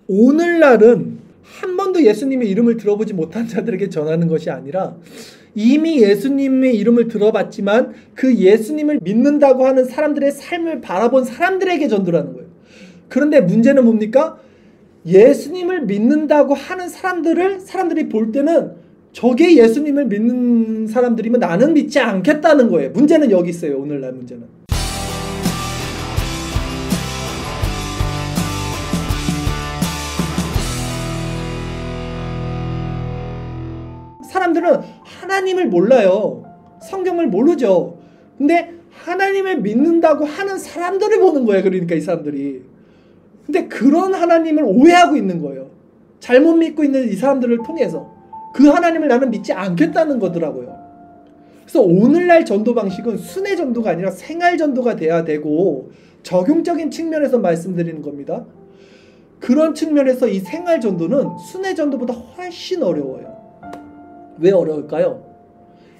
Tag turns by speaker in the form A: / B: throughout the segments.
A: 오늘날은 한 번도 예수님의 이름을 들어보지 못한 자들에게 전하는 것이 아니라 이미 예수님의 이름을 들어봤지만 그 예수님을 믿는다고 하는 사람들의 삶을 바라본 사람들에게 전도라는 거예요. 그런데 문제는 뭡니까? 예수님을 믿는다고 하는 사람들이 볼 때는 저게 예수님을 믿는 사람들이면 나는 믿지 않겠다는 거예요. 문제는 여기 있어요. 오늘날 문제는. 사람들은 하나님을 몰라요. 성경을 모르죠. 근데 하나님을 믿는다고 하는 사람들을 보는 거예요. 그러니까 이 사람들이. 근데 그런 하나님을 오해하고 있는 거예요. 잘못 믿고 있는 이 사람들을 통해서. 그 하나님을 나는 믿지 않겠다는 거더라고요. 그래서 오늘날 전도 방식은 순회 전도가 아니라 생활 전도가 돼야 되고 적용적인 측면에서 말씀드리는 겁니다. 그런 측면에서 이 생활 전도는 순회 전도보다 훨씬 어려워요. 왜 어려울까요?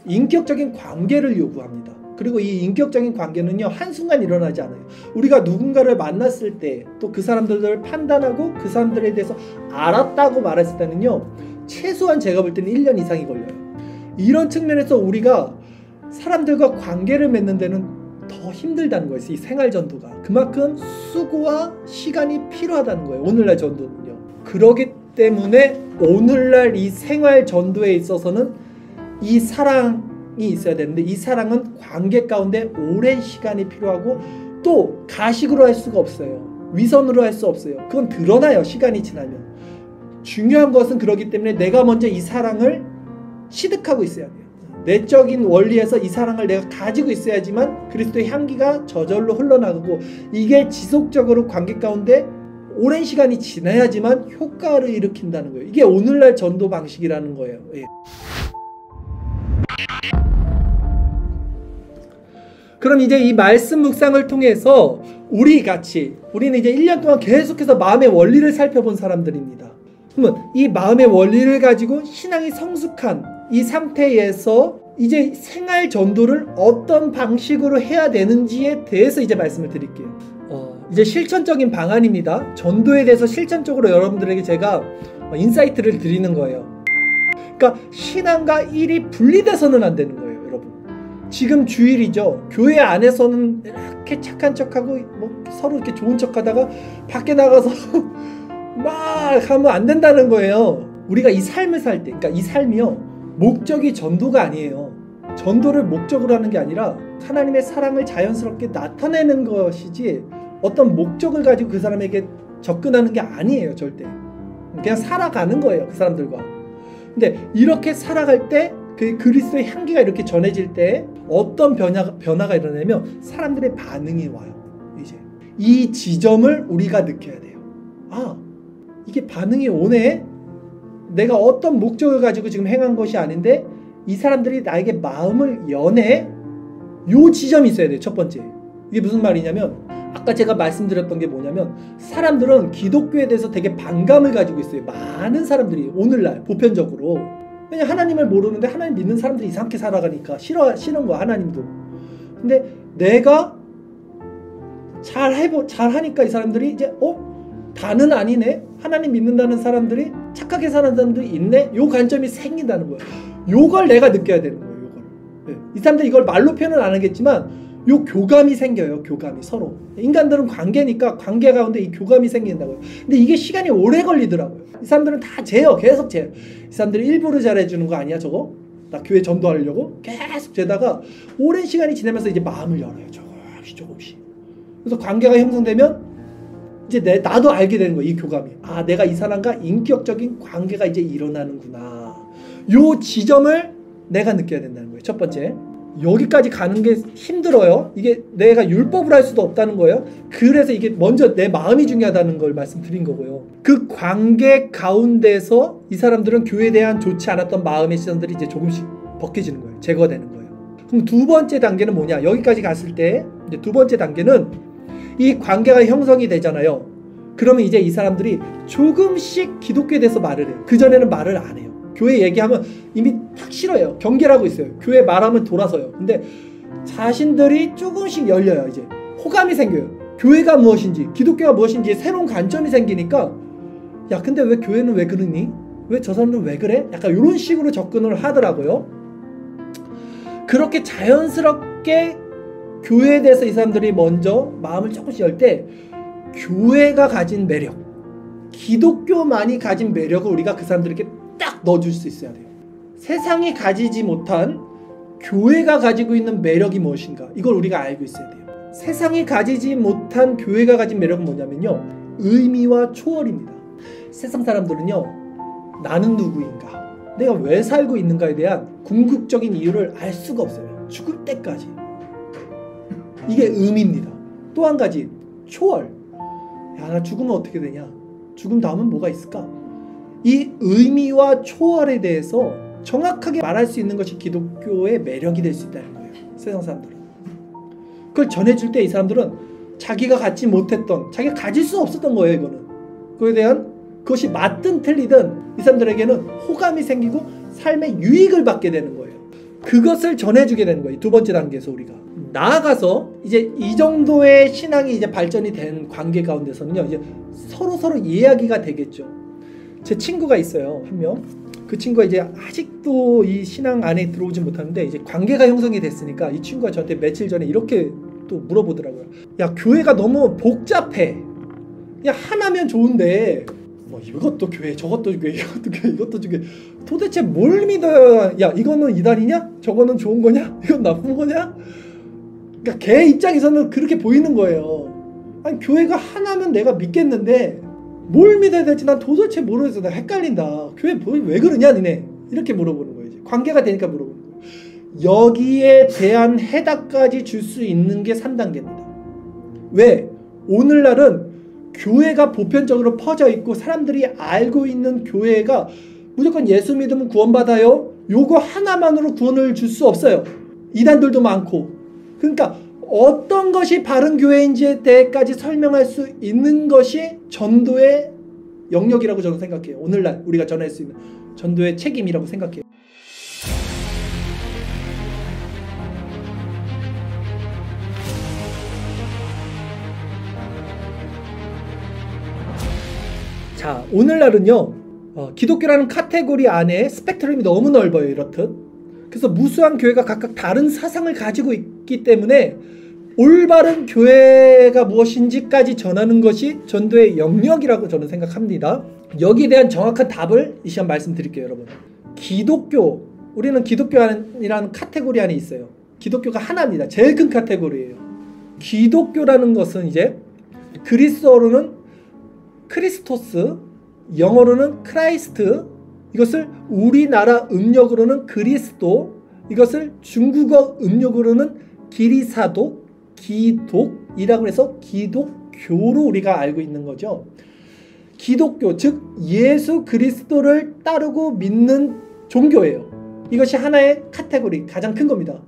A: 인격적인 관계를 요구합니다. 그리고 이 인격적인 관계는요, 한순간 일어나지 않아요. 우리가 누군가를 만났을 때, 또 그 사람들을 판단하고 그 사람들에 대해서 알았다고 말했을 때는요, 최소한 제가 볼 때는 1년 이상이 걸려요. 이런 측면에서 우리가 사람들과 관계를 맺는 데는 더 힘들다는 거예요. 이 생활 전도가. 그만큼 수고와 시간이 필요하다는 거예요. 오늘날 전도는요. 그러기 때문에 오늘날 이 생활 전도에 있어서는 이 사랑이 있어야 되는데 이 사랑은 관계 가운데 오랜 시간이 필요하고 또 가식으로 할 수가 없어요. 위선으로 할 수 없어요. 그건 드러나요. 시간이 지나면. 중요한 것은 그렇기 때문에 내가 먼저 이 사랑을 취득하고 있어야 돼요. 내적인 원리에서 이 사랑을 내가 가지고 있어야지만 그리스도의 향기가 저절로 흘러나가고 이게 지속적으로 관계 가운데 오랜 시간이 지나야지만 효과를 일으킨다는 거예요. 이게 오늘날 전도 방식이라는 거예요. 예. 그럼 이제 이 말씀 묵상을 통해서 우리는 이제 1년 동안 계속해서 마음의 원리를 살펴본 사람들입니다. 그러면 이 마음의 원리를 가지고 신앙이 성숙한 이 상태에서 이제 생활 전도를 어떤 방식으로 해야 되는지에 대해서 이제 말씀을 드릴게요. 이제 실천적인 방안입니다. 전도에 대해서 실천적으로 여러분들에게 제가 인사이트를 드리는 거예요. 그러니까 신앙과 일이 분리돼서는 안 되는 거예요, 여러분. 지금 주일이죠. 교회 안에서는 이렇게 착한 척하고 뭐 서로 이렇게 좋은 척하다가 밖에 나가서 막 하면 안 된다는 거예요. 우리가 이 삶을 살 때, 그러니까 이 삶이요, 목적이 전도가 아니에요. 전도를 목적으로 하는 게 아니라 하나님의 사랑을 자연스럽게 나타내는 것이지 어떤 목적을 가지고 그 사람에게 접근하는 게 아니에요. 절대. 그냥 살아가는 거예요. 그 사람들과. 근데 이렇게 살아갈 때 그 그리스도의 향기가 이렇게 전해질 때 어떤 변화가 일어나면 사람들의 반응이 와요. 이제 이 지점을 우리가 느껴야 돼요. 아, 이게 반응이 오네. 내가 어떤 목적을 가지고 지금 행한 것이 아닌데 이 사람들이 나에게 마음을 여네. 요 지점이 있어야 돼요. 첫 번째. 이게 무슨 말이냐면 아까 제가 말씀드렸던 게 뭐냐면 사람들은 기독교에 대해서 되게 반감을 가지고 있어요. 많은 사람들이 오늘날 보편적으로. 왜냐면 하나님을 모르는데 하나님 믿는 사람들이 이상하게 살아가니까 싫은 거야, 하나님도. 근데 내가 잘하니까 이 사람들이 이제 다는 아니네. 하나님 믿는다는 사람들이 착하게 사는 사람들이 있네. 요 관점이 생긴다는 거예요. 요걸 내가 느껴야 되는 거예요. 요걸. 네. 이 사람들이 이걸 말로 표현은 안 하겠지만 요 교감이 생겨요. 교감이 서로. 인간들은 관계니까 관계 가운데 이 교감이 생긴다고요. 근데 이게 시간이 오래 걸리더라고요. 이 사람들은 다 재요. 계속 재요. 이 사람들이 일부러 잘해주는 거 아니야 저거? 나 교회 전도하려고? 계속 재다가 오랜 시간이 지나면서 이제 마음을 열어요. 조금씩. 그래서 관계가 형성되면 이제 나도 알게 되는 거예요. 이 교감이. 아, 내가 이 사람과 인격적인 관계가 이제 일어나는구나. 요 지점을 내가 느껴야 된다는 거예요. 첫 번째. 여기까지 가는 게 힘들어요. 이게 내가 율법을 할 수도 없다는 거예요. 그래서 이게 먼저 내 마음이 중요하다는 걸 말씀드린 거고요. 그 관계 가운데서 이 사람들은 교회에 대한 좋지 않았던 마음의 시선들이 이제 조금씩 벗겨지는 거예요. 제거되는 거예요. 그럼 두 번째 단계는 뭐냐? 여기까지 갔을 때 이제 두 번째 단계는 이 관계가 형성이 되잖아요. 그러면 이제 이 사람들이 조금씩 기독교에 대해서 말을 해요. 그전에는 말을 안 해요. 교회 얘기하면 이미 탁 싫어요. 경계라고 있어요. 교회 말하면 돌아서요. 근데 자신들이 조금씩 열려요. 이제 호감이 생겨요. 교회가 무엇인지, 기독교가 무엇인지 새로운 관점이 생기니까 야 근데 왜 교회는 왜 그러니? 왜 저 사람들은 왜 그래? 약간 이런 식으로 접근을 하더라고요. 그렇게 자연스럽게 교회에 대해서 이 사람들이 먼저 마음을 조금씩 열 때 교회가 가진 매력, 기독교만이 가진 매력을 우리가 그 사람들에게 딱 넣어줄 수 있어야 돼요. 세상이 가지지 못한 교회가 가지고 있는 매력이 무엇인가, 이걸 우리가 알고 있어야 돼요. 세상이 가지지 못한 교회가 가진 매력은 뭐냐면요, 의미와 초월입니다. 세상 사람들은요, 나는 누구인가, 내가 왜 살고 있는가에 대한 궁극적인 이유를 알 수가 없어요. 죽을 때까지. 이게 의미입니다. 또 한 가지, 초월. 야, 나 죽으면 어떻게 되냐, 죽음 다음은 뭐가 있을까? 이 의미와 초월에 대해서 정확하게 말할 수 있는 것이 기독교의 매력이 될 수 있다는 거예요. 세상 사람들은. 그걸 전해줄 때 이 사람들은 자기가 갖지 못했던, 자기가 가질 수 없었던 거예요. 이거는. 그거에 대한, 그것이 맞든 틀리든 이 사람들에게는 호감이 생기고 삶의 유익을 받게 되는 거예요. 그것을 전해주게 되는 거예요. 두 번째 단계에서 우리가 나아가서 이제 이 정도의 신앙이 이제 발전이 된 관계 가운데서는요, 이제 서로 이야기가 되겠죠. 제 친구가 있어요, 한 명. 그 친구가 이제 아직도 이 신앙 안에 들어오지 못하는데 이제 관계가 형성이 됐으니까 이 친구가 저한테 며칠 전에 이렇게 또 물어보더라고요. 야, 교회가 너무 복잡해. 야, 하나면 좋은데 뭐 이것도 교회, 저것도 교회, 이것도 교회, 이것도 교회. 도대체 뭘 믿어야, 야 이거는 이단이냐? 저거는 좋은 거냐? 이건 나쁜 거냐? 그러니까 걔 입장에서는 그렇게 보이는 거예요. 아니, 교회가 하나면 내가 믿겠는데 뭘 믿어야 될지 난 도대체 모르겠어. 나 헷갈린다. 교회 왜 그러냐 니네? 이렇게 물어보는 거예요. 관계가 되니까 물어보는 거예요. 여기에 대한 해답까지 줄 수 있는 게 3단계입니다. 왜? 오늘날은 교회가 보편적으로 퍼져 있고 사람들이 알고 있는 교회가 무조건 예수 믿으면 구원받아요, 요거 하나만으로 구원을 줄 수 없어요. 이단들도 많고. 그러니까 어떤 것이 바른 교회인지에 대해까지 설명할 수 있는 것이 전도의 영역이라고 저는 생각해요. 오늘날 우리가 전할 수 있는 전도의 책임이라고 생각해요. 자, 오늘날은요, 기독교라는 카테고리 안에 스펙트럼이 너무 넓어요. 이렇듯. 그래서 무수한 교회가 각각 다른 사상을 가지고 있기 때문에 올바른 교회가 무엇인지까지 전하는 것이 전도의 영역이라고 저는 생각합니다. 여기에 대한 정확한 답을 이 시간 말씀드릴게요. 여러분, 기독교, 우리는 기독교라는 카테고리 안에 있어요. 기독교가 하나입니다. 제일 큰 카테고리예요. 기독교라는 것은 이제 그리스어로는 크리스토스, 영어로는 크라이스트, 이것을 우리나라 음력으로는 그리스도, 이것을 중국어 음력으로는 기리사독, 기독이라고 해서 기독교로 우리가 알고 있는 거죠. 기독교, 즉 예수 그리스도를 따르고 믿는 종교예요. 이것이 하나의 카테고리, 가장 큰 겁니다.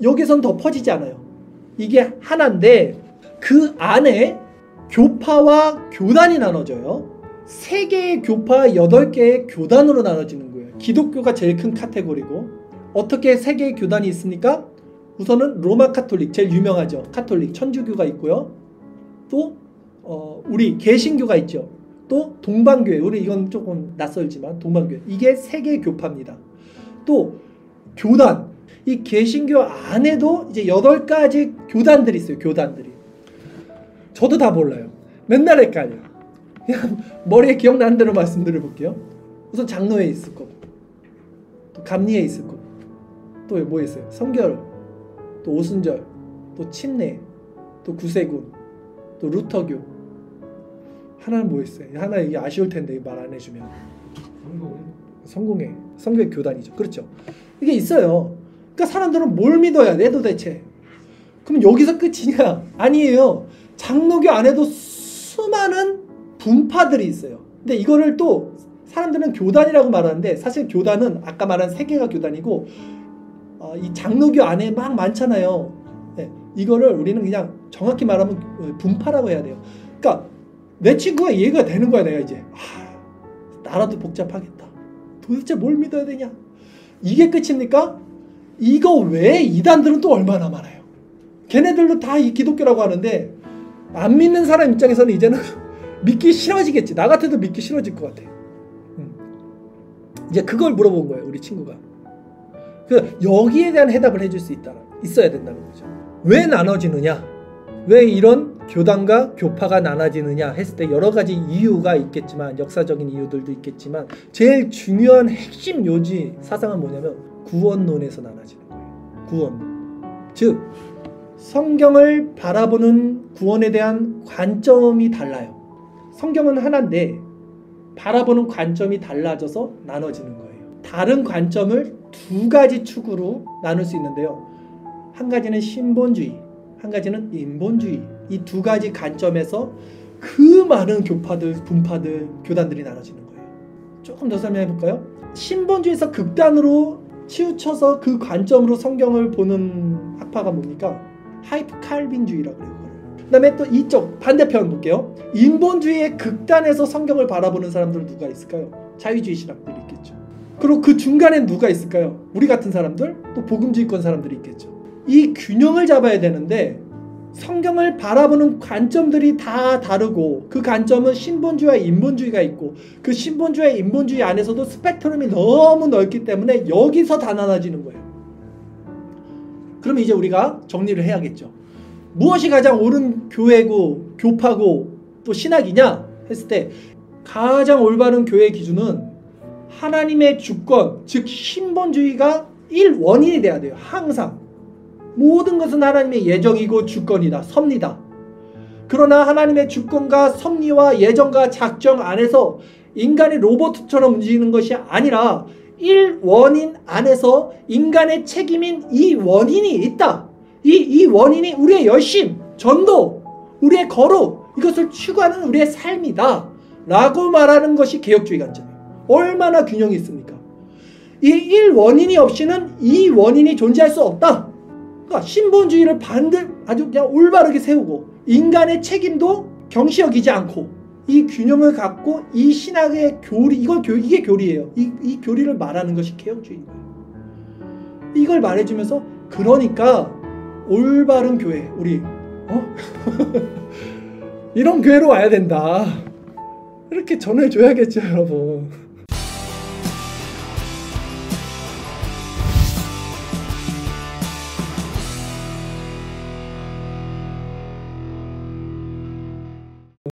A: 여기선 더 퍼지지 않아요. 이게 하나인데 그 안에 교파와 교단이 나눠져요. 3개의 교파, 8개의 교단으로 나눠지는 거예요. 기독교가 제일 큰 카테고리고, 어떻게 3개의 교단이 있습니까? 우선은 로마 카톨릭, 제일 유명하죠. 카톨릭, 천주교가 있고요. 또 우리 개신교가 있죠. 또 동방교회, 우리 이건 조금 낯설지만 동방교회, 이게 3개의 교파입니다. 또 교단, 이 개신교 안에도 이제 8가지 교단들이 있어요. 교단들이. 저도 다 몰라요. 맨날 헷갈려. 그냥 머리에 기억나는 대로 말씀드려 볼게요. 우선 장로회 있을 거고, 또 감리회 있을 거고, 또 뭐 있어요? 성결, 또 오순절, 또 침례, 또 구세군, 또 루터교. 하나는 뭐 있어요? 하나 이게 아쉬울 텐데 말 안 해주면. 성공회. 성교회 교단이죠. 그렇죠. 이게 있어요. 그러니까 사람들은 뭘 믿어야 돼 도대체? 그럼 여기서 끝이냐? 아니에요. 장로교 안에도 수많은 분파들이 있어요. 근데 이거를 또 사람들은 교단이라고 말하는데, 사실 교단은 아까 말한 3개가 교단이고, 이 장로교 안에 막 많잖아요. 네, 이거를 우리는 그냥 정확히 말하면 분파라고 해야 돼요. 그러니까 내 친구가 이해가 되는 거야. 내가 이제 나라도 복잡하겠다. 도대체 뭘 믿어야 되냐? 이게 끝입니까? 이거 외에 이단들은 또 얼마나 많아요. 걔네들도 다 이 기독교라고 하는데 안 믿는 사람 입장에서는 이제는 믿기 싫어지겠지. 나 같아도 믿기 싫어질 것 같아. 이제 그걸 물어본 거예요, 우리 친구가. 여기에 대한 해답을 해줄 수 있어야 된다는 거죠. 왜 나눠지느냐? 왜 이런 교단과 교파가 나눠지느냐 했을 때 여러 가지 이유가 있겠지만, 역사적인 이유들도 있겠지만, 제일 중요한 핵심 요지 사상은 뭐냐면 구원론에서 나눠지는 거예요. 구원론. 즉 성경을 바라보는 구원에 대한 관점이 달라요. 성경은 하나인데 바라보는 관점이 달라져서 나눠지는 거예요. 다른 관점을 두 가지 축으로 나눌 수 있는데요. 한 가지는 신본주의, 한 가지는 인본주의. 이 두 가지 관점에서 그 많은 교파들, 분파들, 교단들이 나눠지는 거예요. 조금 더 설명해 볼까요? 신본주의에서 극단으로 치우쳐서 그 관점으로 성경을 보는 학파가 뭡니까? 하이프 칼빈주의라고 그래요. 그 다음에 또 이쪽 반대편 볼게요. 인본주의의 극단에서 성경을 바라보는 사람들은 누가 있을까요? 자유주의 신학들이 있겠죠. 그리고 그 중간에 누가 있을까요? 우리 같은 사람들, 또 복음주의권 사람들이 있겠죠. 이 균형을 잡아야 되는데 성경을 바라보는 관점들이 다 다르고, 그 관점은 신본주의와 인본주의가 있고, 그 신본주의와 인본주의 안에서도 스펙트럼이 너무 넓기 때문에 여기서 다 나눠지는 거예요. 그럼 이제 우리가 정리를 해야겠죠. 무엇이 가장 옳은 교회고 교파고 또 신학이냐 했을 때, 가장 올바른 교회 기준은 하나님의 주권, 즉 신본주의가 1원인이 돼야 돼요. 항상 모든 것은 하나님의 예정이고 주권이다, 섭리다. 그러나 하나님의 주권과 섭리와 예정과 작정 안에서 인간이 로봇처럼 움직이는 것이 아니라 1원인 안에서 인간의 책임인 이 원인이 있다. 이 원인이 우리의 열심, 전도, 우리의 거룩, 이것을 추구하는 우리의 삶이다 라고 말하는 것이 개혁주의 관점이에요. 얼마나 균형이 있습니까? 이 1원인이 없이는 이 원인이 존재할 수 없다. 그러니까 신본주의를 아주 그냥 올바르게 세우고, 인간의 책임도 경시 여기지 않고, 이 균형을 갖고 이 신학의 교리, 이게 교리예요. 이 교리를 말하는 것이 개혁주의인 거예요. 이걸 말해주면서, 그러니까 올바른 교회, 우리 이런 교회로 와야 된다, 이렇게 전해줘야겠죠, 여러분.